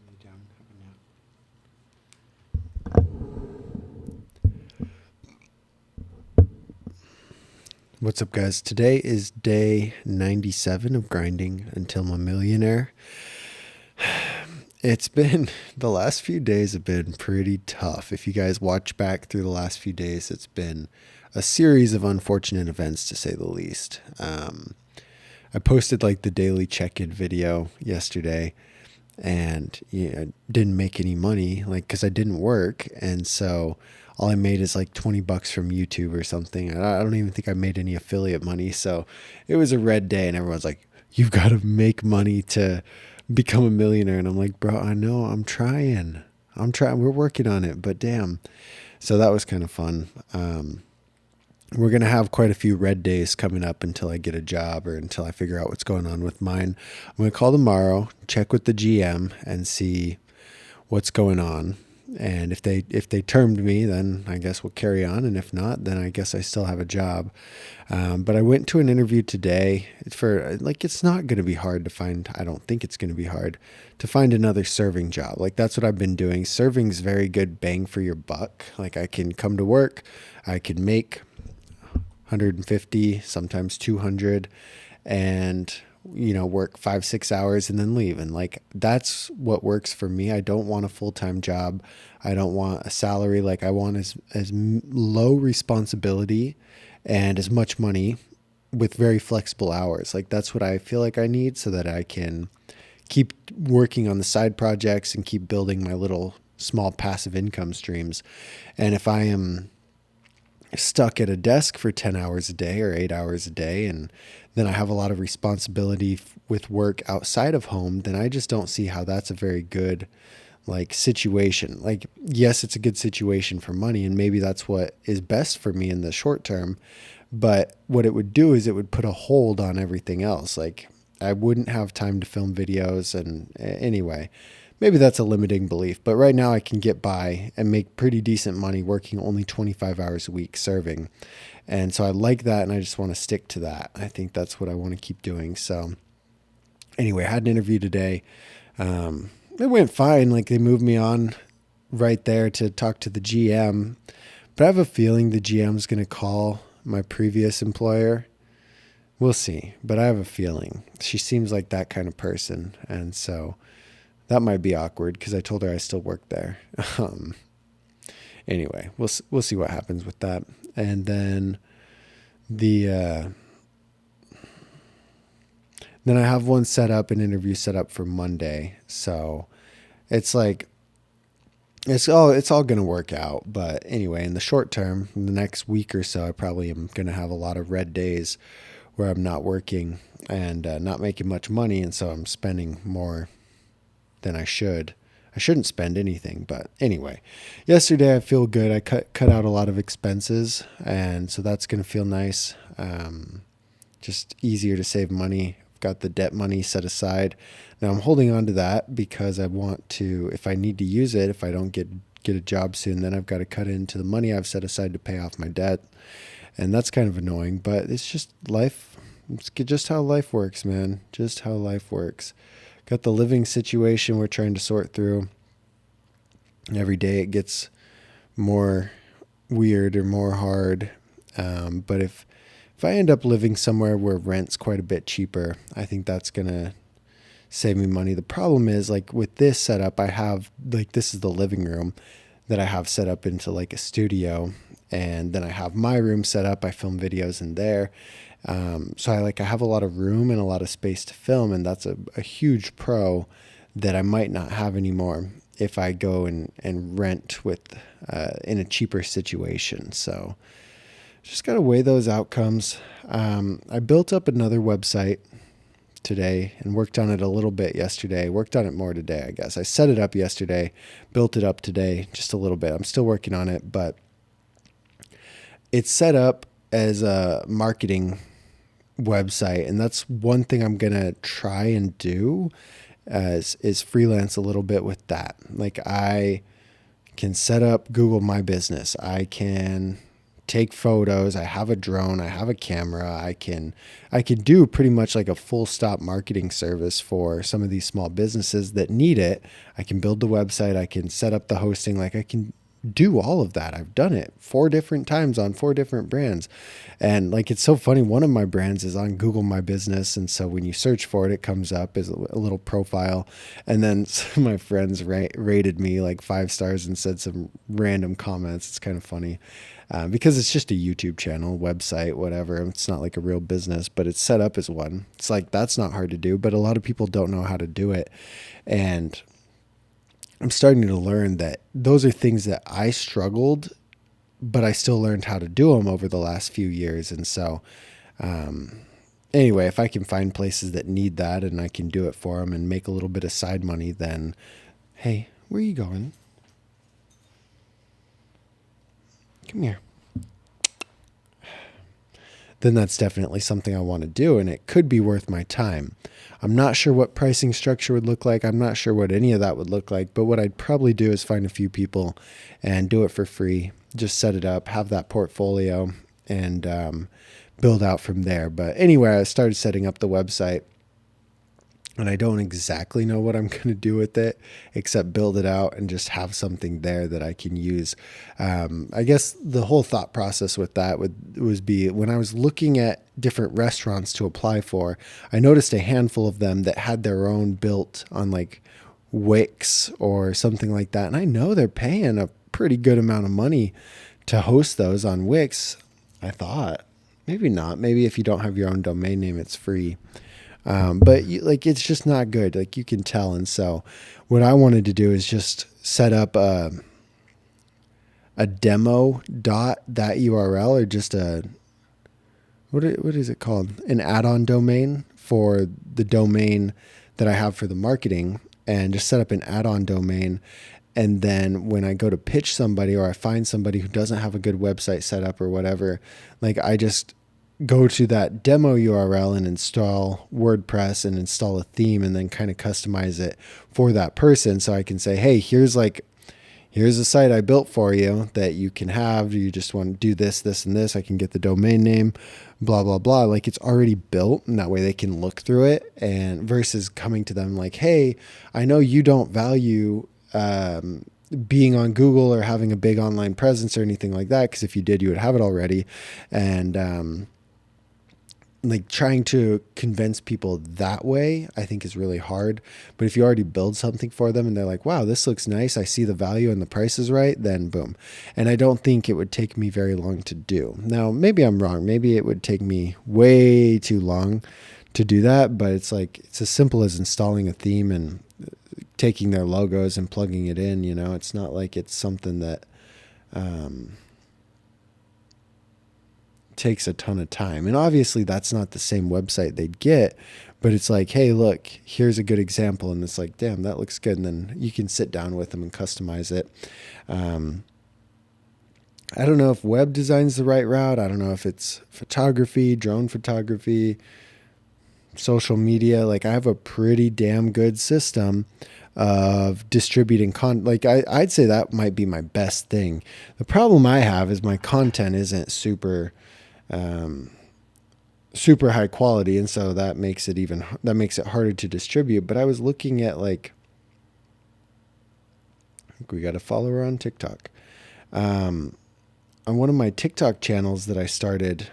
lay down and have a nap. What's up, guys? Today is day 97 of grinding until I'm a millionaire. It's been, the last few days have been pretty tough. If you guys watch back through the last few days, it's been a series of unfortunate events, to say the least. I posted like the daily check-in video yesterday, and didn't make any money, like, because I didn't work, and so all I made is like $20 from YouTube or something. I don't even think I made any affiliate money. So it was a red day, and everyone's like, "You've got to make money to become a millionaire." And I'm like, "Bro, I know, I'm trying. We're working on it, but damn." So that was kind of fun. We're going to have quite a few red days coming up until I get a job or until I figure out what's going on with mine. I'm going to call tomorrow, check with the GM, and see what's going on. And if they termed me, then I guess we'll carry on. And if not, then I guess I still have a job. But I went to an interview today for, like, it's not going to be hard to find. I don't think it's going to be hard to find another serving job. Like, that's what I've been doing. Serving's very good bang for your buck. Like, I can come to work, I can make 150, sometimes 200, and work 5-6 hours and then leave. And like, that's what works for me. I don't want a full-time job. I don't want a salary. Like, I want as low responsibility and as much money with very flexible hours. Like, that's what I feel like I need, so that I can keep working on the side projects and keep building my little small passive income streams. And if I am stuck at a desk for 10 hours a day or 8 hours a day, and then I have a lot of responsibility with work outside of home, then I just don't see how that's a very good, like, situation. Like, yes, it's a good situation for money, and maybe that's what is best for me in the short term. But what it would do is it would put a hold on everything else. Like, I wouldn't have time to film videos. And anyway, maybe that's a limiting belief, but right now I can get by and make pretty decent money working only 25 hours a week serving. And so I like that, and I just want to stick to that. I think that's what I want to keep doing. So anyway, I had an interview today. It went fine. Like, they moved me on right there to talk to the GM, but I have a feeling the GM is going to call my previous employer. We'll see, but I have a feeling. She seems like that kind of person, and so that might be awkward because I told her I still work there. Anyway, we'll see what happens with that. And then then I have an interview set up for Monday. So it's like, it's all going to work out. But anyway, in the short term, in the next week or so, I probably am going to have a lot of red days where I'm not working and not making much money. And so I'm spending more than I should. I shouldn't spend anything, but anyway, yesterday I feel good. I cut out a lot of expenses, and so that's going to feel nice. Just easier to save money. I've got the debt money set aside. Now I'm holding on to that because I want to, if I need to use it, if I don't get a job soon, then I've got to cut into the money I've set aside to pay off my debt. And that's kind of annoying, but it's just life. It's just how life works, man. Just how life works. Got the living situation we're trying to sort through. Every day it gets more weird or more hard. But if I end up living somewhere where rent's quite a bit cheaper, I think that's going to save me money. The problem is, like, with this setup, I have, like, this is the living room that I have set up into like a studio. And then I have my room set up. I film videos in there. So I have a lot of room and a lot of space to film, and that's a huge pro that I might not have anymore if I go and rent with in a cheaper situation. So just got to weigh those outcomes. I built up another website today and worked on it a little bit yesterday. Worked on it more today, I guess. I set it up yesterday, built it up today just a little bit. I'm still working on it, but it's set up as a marketing website, and that's one thing I'm gonna try and do is freelance a little bit with that. Like, I can set up Google My Business. I can take photos. I have a drone. I have a camera. I can do pretty much like a full stop marketing service for some of these small businesses that need it. I can build the website. I can set up the hosting. Like I can do all of that. I've done it 4 different times on 4 different brands. And like, it's so funny. One of my brands is on Google My Business. And so when you search for it, it comes up as a little profile. And then some of my friends rated me like 5 stars and said some random comments. It's kind of funny because it's just a YouTube channel, website, whatever. It's not like a real business, but it's set up as one. It's like, that's not hard to do, but a lot of people don't know how to do it. And I'm starting to learn that those are things that I struggled, but I still learned how to do them over the last few years. And so, anyway, if I can find places that need that and I can do it for them and make a little bit of side money, then, hey, where are you going? Come here. Then that's definitely something I want to do, and it could be worth my time. I'm not sure what pricing structure would look like. I'm not sure what any of that would look like, but what I'd probably do is find a few people and do it for free. Just set it up, have that portfolio, and build out from there. But anyway, I started setting up the website, and I don't exactly know what I'm going to do with it, except build it out and just have something there that I can use. I guess the whole thought process with that was when I was looking at different restaurants to apply for, I noticed a handful of them that had their own built on like Wix or something like that. And I know they're paying a pretty good amount of money to host those on Wix. I thought maybe not. Maybe if you don't have your own domain name, it's free. But it's just not good. Like you can tell. And so what I wanted to do is just set up a demo that URL, or just what is it called? An add-on domain for the domain that I have for the marketing, and just set up an add-on domain. And then when I go to pitch somebody, or I find somebody who doesn't have a good website set up or whatever, like I just go to that demo URL and install WordPress and install a theme, and then kind of customize it for that person. So I can say, hey, here's a site I built for you that you can have. You just want to do this, this, and this. I can get the domain name, blah, blah, blah. Like it's already built, and that way they can look through it, and versus coming to them like, hey, I know you don't value being on Google or having a big online presence or anything like that, because if you did, you would have it already. And like trying to convince people that way, I think is really hard. But if you already build something for them and they're like, wow, this looks nice, I see the value and the price is right, then boom. And I don't think it would take me very long to do. Now, maybe I'm wrong. Maybe it would take me way too long to do that, but it's as simple as installing a theme and taking their logos and plugging it in. It's not like it's something that takes a ton of time. And obviously that's not the same website they'd get, but it's like, hey, look, here's a good example. And it's like, damn, that looks good. And then you can sit down with them and customize it. I don't know if web design's the right route. I don't know if it's photography, drone photography, social media. Like I have a pretty damn good system of distributing content. I'd say that might be my best thing. The problem I have is my content isn't super high quality. And so that makes it harder to distribute. But I was looking at I think we got a follower on TikTok. On one of my TikTok channels that I started,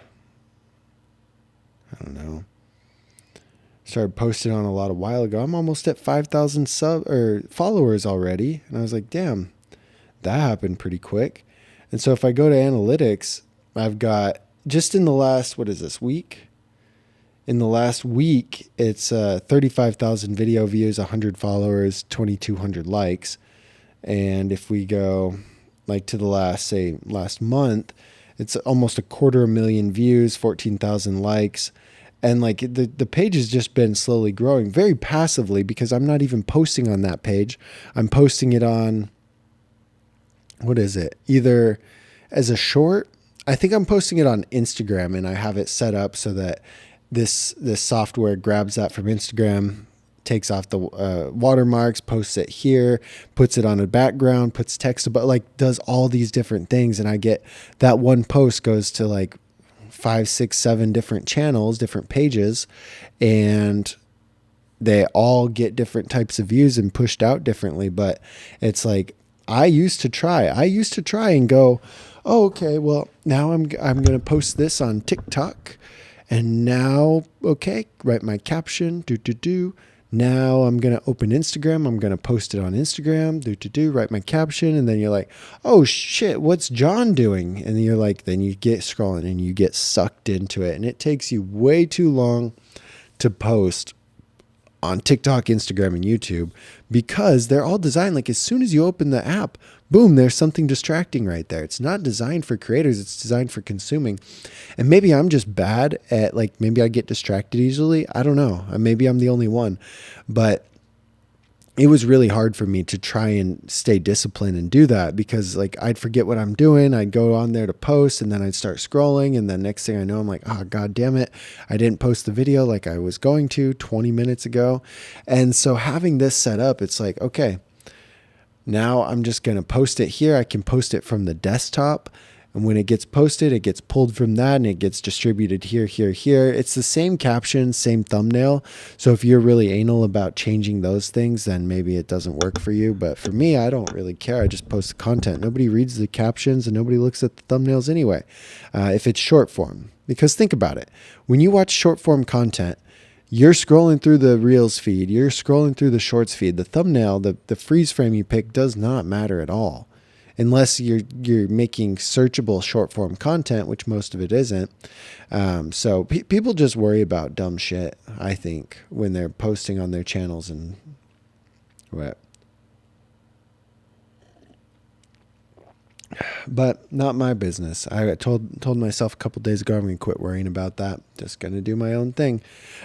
I don't know, started posting on a while ago. I'm almost at 5,000 followers already. And I was like, damn, that happened pretty quick. And so if I go to analytics, I've got just in the last, week? In the last week, it's 35,000 video views, 100 followers, 2,200 likes. And if we go to the last month, it's almost 250,000 views, 14,000 likes. And the page has just been slowly growing very passively, because I'm not even posting on that page. I'm posting it on, either as a short. I think I'm posting it on Instagram, and I have it set up so that this software grabs that from Instagram, takes off the watermarks, posts it here, puts it on a background, puts text about, like, does all these different things. And I get that one post goes to like 5, 6, 7 different channels, different pages, and they all get different types of views and pushed out differently. But it's like, I used to try and go, oh, okay, well, now I'm going to post this on TikTok, and now, okay, write my caption, do. Now I'm going to open Instagram. I'm going to post it on Instagram, do, write my caption. And then you're like, oh shit, what's John doing? And then you're like, then you get scrolling and you get sucked into it. And it takes you way too long to post on TikTok, Instagram, and YouTube, because they're all designed, like, as soon as you open the app, boom, there's something distracting right there. It's not designed for creators. It's designed for consuming. And maybe I'm just bad at, like, maybe I get distracted easily. I don't know. Maybe I'm the only one, but it was really hard for me to try and stay disciplined and do that, because, like, I'd forget what I'm doing. I'd go on there to post, and then I'd start scrolling. And then next thing I know, I'm like, oh, God damn it, I didn't post the video like I was going to 20 minutes ago. And so having this set up, it's like, okay, now I'm just going to post it here. I can post it from the desktop. And when it gets posted, it gets pulled from that and it gets distributed here, here, here. It's the same caption, same thumbnail. So if you're really anal about changing those things, then maybe it doesn't work for you. But for me, I don't really care. I just post the content. Nobody reads the captions and nobody looks at the thumbnails anyway, if it's short form. Because think about it. When you watch short form content, you're scrolling through the Reels feed. You're scrolling through the Shorts feed. The thumbnail, the freeze frame you pick does not matter at all, unless you're making searchable short form content, which most of it isn't. So people just worry about dumb shit, I think, when they're posting on their channels and what. But not my business. I told myself a couple days ago I'm going to quit worrying about that. Just going to do my own thing.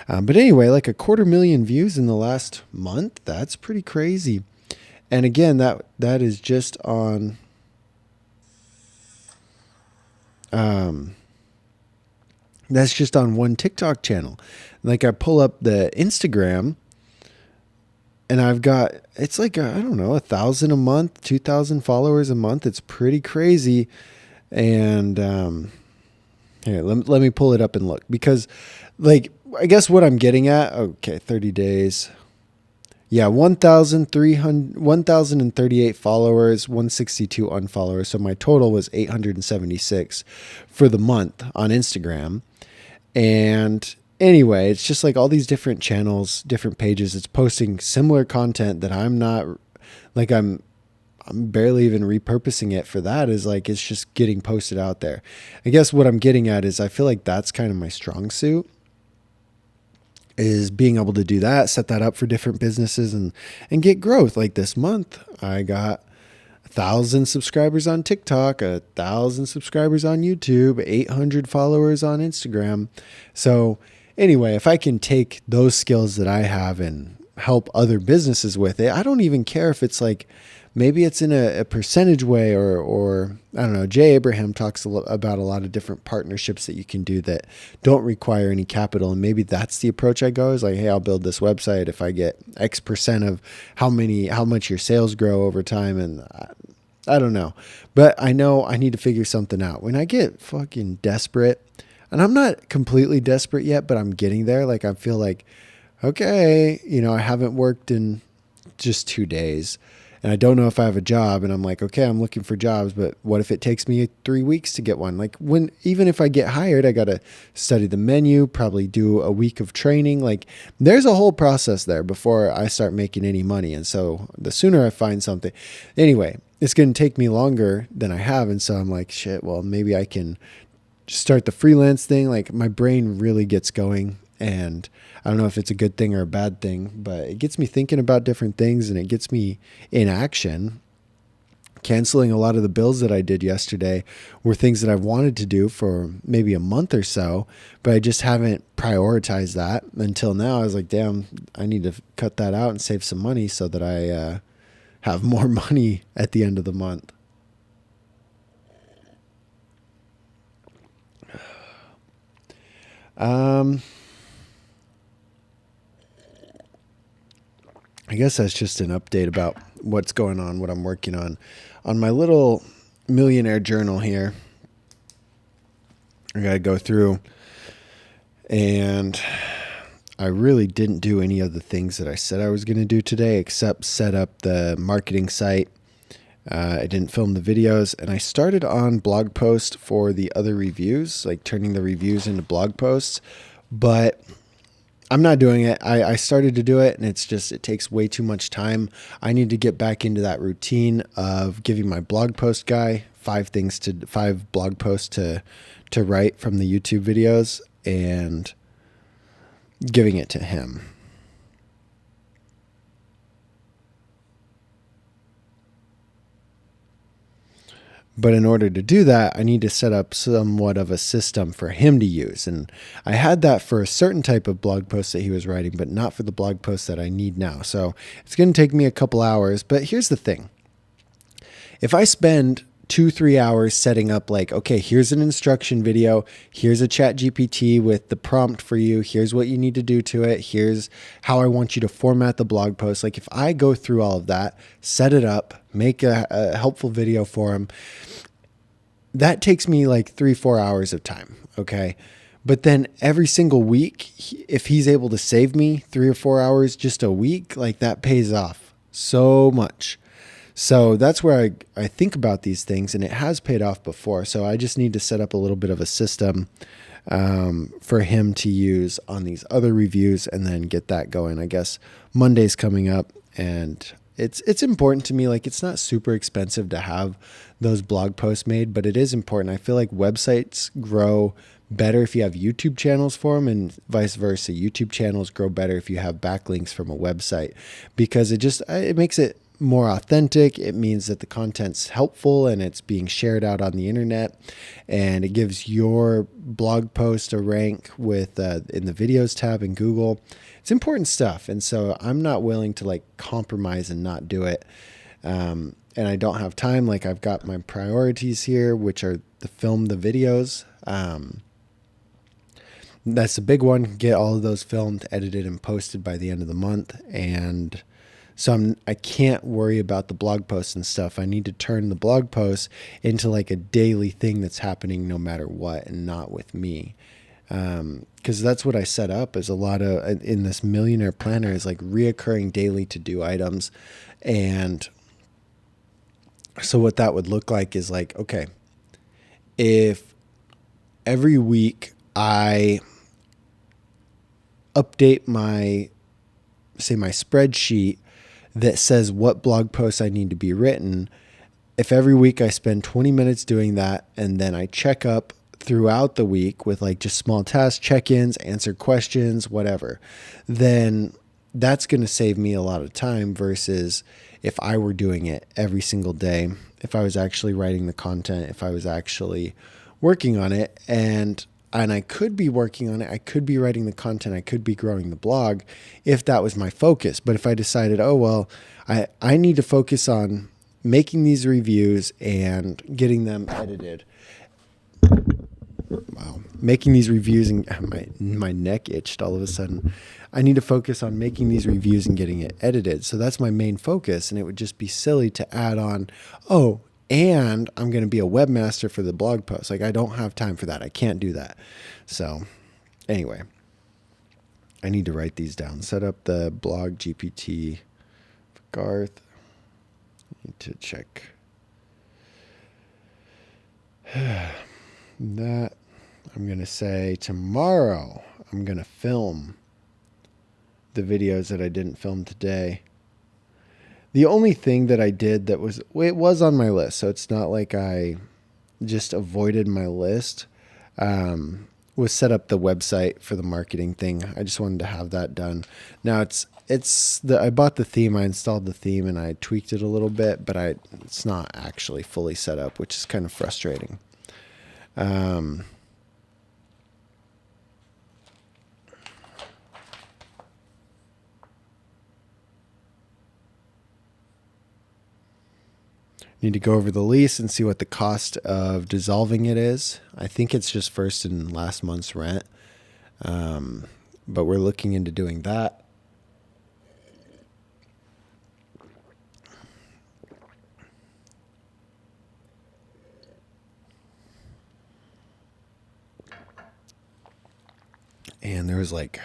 But anyway, like 250,000 views in the last month. That's pretty crazy. And again, that is just on that's just on one TikTok channel. Like, I pull up the Instagram and I've got, it's like, I don't know, 1,000 a month, 2,000 followers a month. It's pretty crazy. And here, let me pull it up and look, because, like, I guess what I'm getting at, okay, 30 days. Yeah, 1,038 followers, 162 unfollowers. So my total was 876 for the month on Instagram. And anyway, it's just like all these different channels, different pages. It's posting similar content that I'm not, like, I'm barely even repurposing it for that. Is like, it's just getting posted out there. I guess what I'm getting at is I feel like that's kind of my strong suit, is being able to do that, set that up for different businesses and get growth. Like this month, I got 1,000 subscribers on TikTok, 1,000 subscribers on YouTube, 800 followers on Instagram. So anyway, if I can take those skills that I have and help other businesses with it, I don't even care if it's like, maybe it's in a percentage way, or I don't know. Jay Abraham talks about a lot of different partnerships that you can do that don't require any capital. And maybe that's the approach I go, is like, hey, I'll build this website if I get X percent of how much your sales grow over time. And I don't know, but I know I need to figure something out. When I get fucking desperate, and I'm not completely desperate yet, but I'm getting there. Like, I feel like, okay, I haven't worked in just 2 days. And I don't know if I have a job, and I'm like, okay, I'm looking for jobs, but what if it takes me 3 weeks to get one? Like, even if I get hired, I got to study the menu, probably do a week of training. Like, there's a whole process there before I start making any money. And so the sooner I find something, anyway, it's going to take me longer than I have. And so I'm like, shit, well, maybe I can start the freelance thing. Like, my brain really gets going, and I don't know if it's a good thing or a bad thing, but it gets me thinking about different things, and it gets me in action. Canceling a lot of the bills that I did yesterday were things that I've wanted to do for maybe a month or so, but I just haven't prioritized that until now. I was like, damn, I need to cut that out and save some money so that I have more money at the end of the month. I guess that's just an update about what's going on, what I'm working on my little Millionaire journal here. I got to go through, and I really didn't do any of the things that I said I was going to do today, except set up the marketing site. I didn't film the videos, and I started on blog post for the other reviews, like turning the reviews into blog posts, but I'm not doing it. I started to do it, and it takes way too much time. I need to get back into that routine of giving my blog post guy 5 blog posts to write from the YouTube videos and giving it to him. But in order to do that, I need to set up somewhat of a system for him to use. And I had that for a certain type of blog post that he was writing, but not for the blog post that I need now. So it's going to take me a couple hours. But here's the thing. If I spend 2-3 hours setting up, like, okay, here's an instruction video, here's a chat GPT with the prompt for you, here's what you need to do to it, here's how I want you to format the blog post. Like, if I go through all of that, set it up, make a helpful video for him, that takes me like 3-4 hours of time. Okay. But then every single week, if he's able to save me 3 or 4 hours just a week, like, that pays off so much. So that's where I think about these things, and it has paid off before. So I just need to set up a little bit of a system for him to use on these other reviews, and then get that going. I guess Monday's coming up, and it's important to me. Like, it's not super expensive to have those blog posts made, but it is important. I feel like websites grow better if you have YouTube channels for them, and vice versa. YouTube channels grow better if you have backlinks from a website, because it makes it more authentic. It means that the content's helpful and it's being shared out on the internet, and it gives your blog post a rank with in the videos tab in Google. It's important stuff. And so I'm not willing to like compromise and not do it. And I don't have time. Like, I've got my priorities here, which are to film the videos. That's the big one. Get all of those filmed, edited, and posted by the end of the month. And so I can't worry about the blog posts and stuff. I need to turn the blog posts into like a daily thing that's happening no matter what, and not with me. Because that's what I set up, is a lot of, in this Millionaire planner, is like reoccurring daily to-do items. And so what that would look like is like, okay, if every week I update my spreadsheet that says what blog posts I need to be written, if every week I spend 20 minutes doing that, and then I check up throughout the week with like just small tasks, check-ins, answer questions, whatever, then that's going to save me a lot of time, versus if I were doing it every single day, if I was actually writing the content, if I was actually working on it. And I could be working on it, I could be writing the content, I could be growing the blog if that was my focus. But if I decided, oh, well, I need to focus on making these reviews and getting them edited. Wow. Making these reviews, and my neck itched all of a sudden. I need to focus on making these reviews and getting it edited. So that's my main focus. And it would just be silly to add on, oh, and I'm going to be a webmaster for the blog post. Like, I don't have time for that. I can't do that. So anyway, I need to write these down. Set up the blog GPT for Garth. I need to check that. I'm going to say tomorrow I'm going to film the videos that I didn't film today. The only thing that I did that was on my list, so it's not like I just avoided my list, was set up the website for the marketing thing. I just wanted to have that done. Now I bought the theme, I installed the theme, and I tweaked it a little bit, but it's not actually fully set up, which is kind of frustrating. Need to go over the lease and see what the cost of dissolving it is. I think it's just first and last month's rent. But we're looking into doing that. And there was like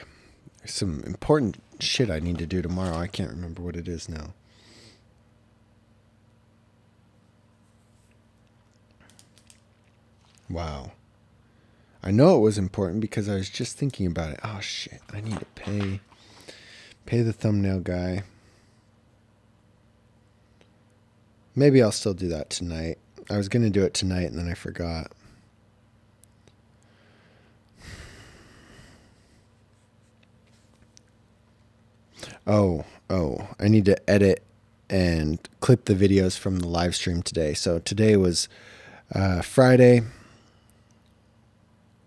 some important shit I need to do tomorrow. I can't remember what it is now. Wow. I know it was important because I was just thinking about it. Oh shit, I need to pay the thumbnail guy. Maybe I'll still do that tonight. I was going to do it tonight and then I forgot. Oh, I need to edit and clip the videos from the live stream today. So today was Friday.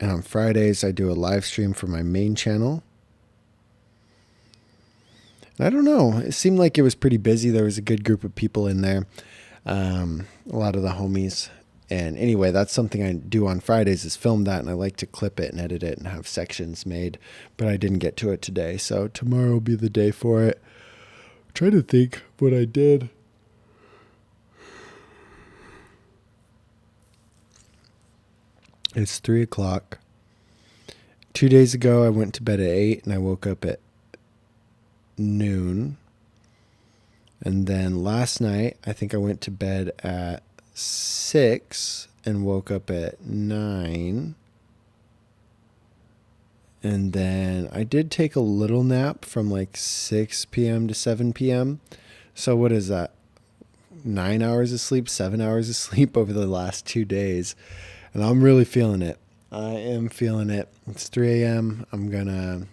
And on Fridays, I do a live stream for my main channel. And I don't know. It seemed like it was pretty busy. There was a good group of people in there. A lot of the homies. And anyway, that's something I do on Fridays is film that. And I like to clip it and edit it and have sections made. But I didn't get to it today. So tomorrow will be the day for it. I'm trying to think what I did. It's 3:00. 2 days ago, I went to bed at 8 and I woke up at noon. And then last night, I think I went to bed at 6 and woke up at 9. And then I did take a little nap from like 6 p.m. to 7 p.m. So what is that? 9 hours of sleep, 7 hours of sleep over the last 2 days. And I'm really feeling it. I am feeling it. It's 3 a.m. I'm going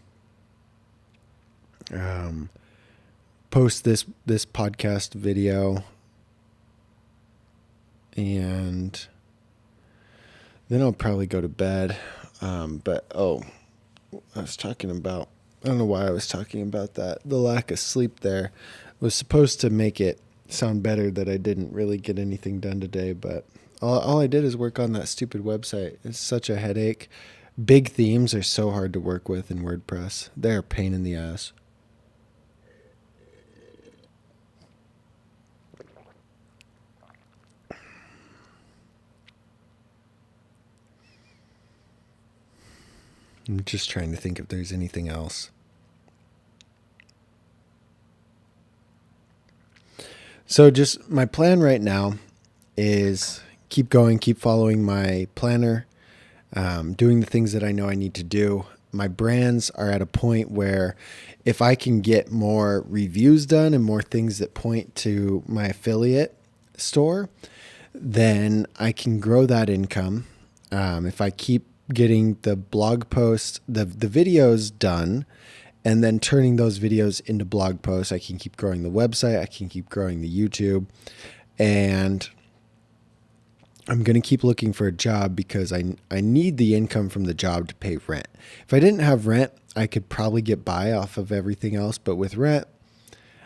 to post this podcast video. And then I'll probably go to bed. But I was talking about, I don't know why I was talking about that. The lack of sleep there was supposed to make it sound better that I didn't really get anything done today, but all I did is work on that stupid website. It's such a headache. Big themes are so hard to work with in WordPress. They're a pain in the ass. I'm just trying to think if there's anything else. So just my plan right now is keep going, keep following my planner, doing the things that I know I need to do. My brands are at a point where if I can get more reviews done and more things that point to my affiliate store, then I can grow that income. If I keep getting the blog posts, the videos done, and then turning those videos into blog posts, I can keep growing the website. I can keep growing the YouTube. And I'm going to keep looking for a job because I need the income from the job to pay rent. If I didn't have rent, I could probably get by off of everything else. But with rent,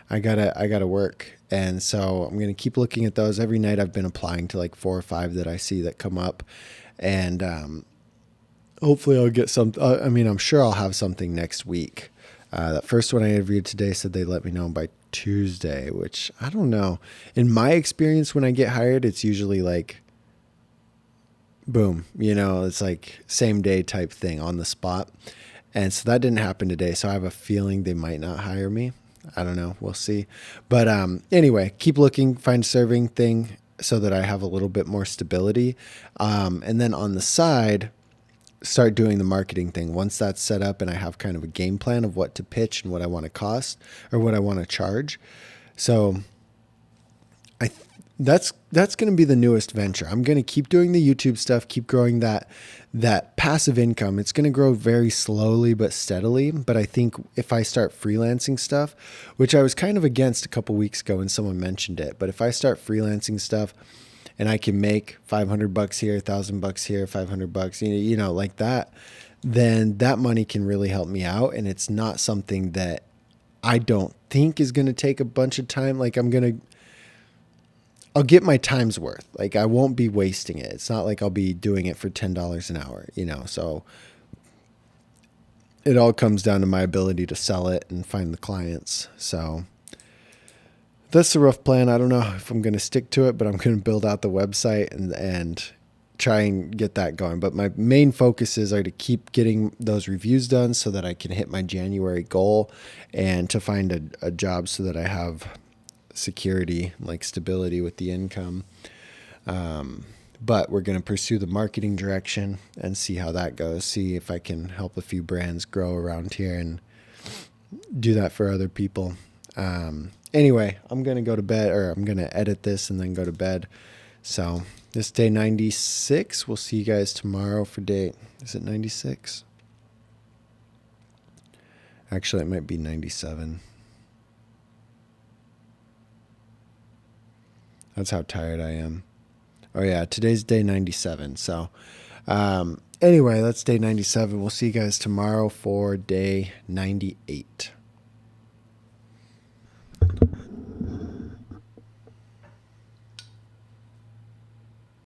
I gotta work. And so I'm going to keep looking at those. Every night I've been applying to like 4 or 5 that I see that come up. And hopefully I'll get some. I'm sure I'll have something next week. That first one I interviewed today said they'd let me know by Tuesday, which I don't know. In my experience, when I get hired, it's usually like, boom, it's like same day type thing on the spot. And so that didn't happen today. So I have a feeling they might not hire me. I don't know. We'll see. But anyway, keep looking, find serving thing so that I have a little bit more stability. And then on the side, start doing the marketing thing. Once that's set up and I have kind of a game plan of what to pitch and what I want to cost or what I want to charge. So that's going to be the newest venture. I'm going to keep doing the YouTube stuff, keep growing that passive income. It's going to grow very slowly but steadily. But I think if I start freelancing stuff, which I was kind of against a couple weeks ago when someone mentioned it, but if I start freelancing stuff, and I can make $500 here, $1,000 here, $500, like that, then that money can really help me out. And it's not something that I don't think is going to take a bunch of time. Like I'll get my time's worth. Like I won't be wasting it. It's not like I'll be doing it for $10 an hour, so it all comes down to my ability to sell it and find the clients. So that's the rough plan. I don't know if I'm going to stick to it, but I'm going to build out the website and try and get that going. But my main focuses are to keep getting those reviews done so that I can hit my January goal, and to find a job so that I have security, like stability with the income. But we're going to pursue the marketing direction and see how that goes. See if I can help a few brands grow around here and do that for other people. Anyway, I'm going to go to bed, or I'm going to edit this and then go to bed. So this day 96. We'll see you guys tomorrow for day. Is it 96? Actually, it might be 97. That's how tired I am. Oh yeah, today's day 97. So anyway, that's day 97. We'll see you guys tomorrow for day 98.